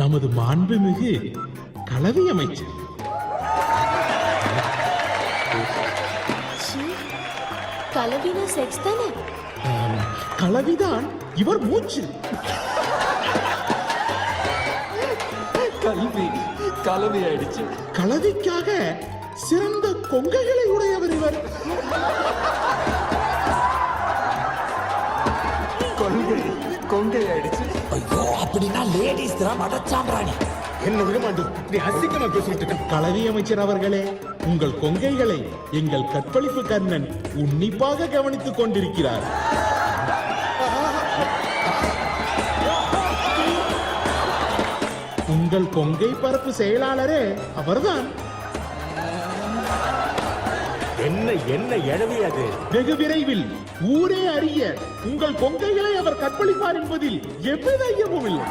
நமது மாண்புமிகு கலவி அமைச்சர். கலவினா செக்ஸ் தானே? கலவிதான் இவர் மூச்சு. கல்வி கலவி ஆயிடுச்சு. கலவிக்காக சிறந்த கொங்கைகளை உடையவர் இவர். கொங்கை ஆயிடுச்சு. ஐயோ, அப்படின்னா லேடிஸ் தான் மடச்சாம்பிராணி. என்ன விடமாண்டி, நீ அசிங்கமா பேசிட்டு இருக்க. கலவி அமைச்சர் அவர்களே, உங்கள் கொங்கைகளை எங்கள் கற்பழிப்பு கர்ணன் உன்னிப்பாக கவனித்துக் கொண்டிருக்கிறார். உங்கள் கொங்கை பரப்பு செயலாளரே அவர்தான். என்ன என்ன எழவி அது? வெகு விரைவில் ஊரே அறிய உங்கள் கொங்கைகளை அவர் கற்பழிப்பார் என்பதில் எவ்வித ஐயமும் இல்லை.